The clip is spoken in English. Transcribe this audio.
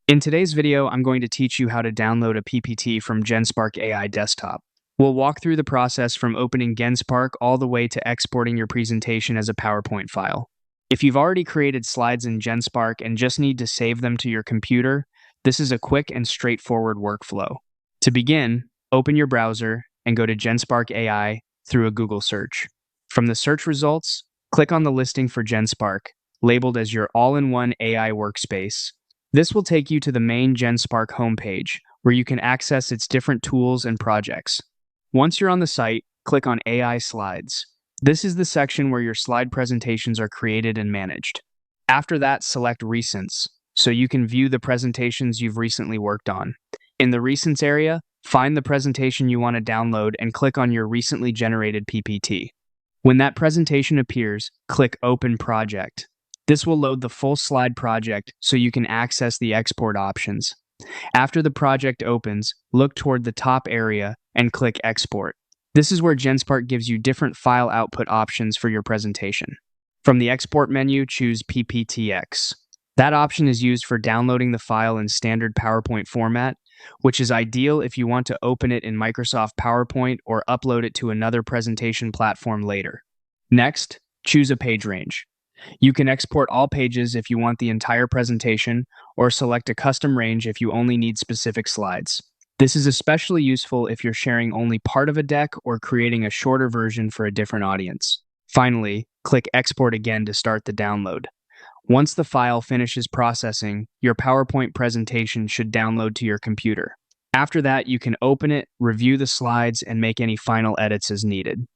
In today's video, I'm going to teach you how to download a PPT from Genspark AI Desktop. We'll walk through the process from opening Genspark all the way to exporting your presentation as a PowerPoint file. If you've already created slides in Genspark and just need to save them to your computer, this is a quick and straightforward workflow. To begin, open your browser and go to Genspark AI through a Google search. From the search results, click on the listing for Genspark, labeled as your all-in-one AI workspace. This will take you to the main Genspark homepage, where you can access its different tools and projects. Once you're on the site, click on AI Slides. This is the section where your slide presentations are created and managed. After that, select Recents, so you can view the presentations you've recently worked on. In the Recents area, find the presentation you want to download and click on your recently generated PPT. When that presentation appears, click Open Project. This will load the full slide project so you can access the export options. After the project opens, look toward the top area and click Export. This is where Genspark gives you different file output options for your presentation. From the Export menu, choose PPTX. That option is used for downloading the file in standard PowerPoint format, which is ideal if you want to open it in Microsoft PowerPoint or upload it to another presentation platform later. Next, choose a page range. You can export all pages if you want the entire presentation, or select a custom range if you only need specific slides. This is especially useful if you're sharing only part of a deck or creating a shorter version for a different audience. Finally, click Export again to start the download. Once the file finishes processing, your PowerPoint presentation should download to your computer. After that, you can open it, review the slides, and make any final edits as needed.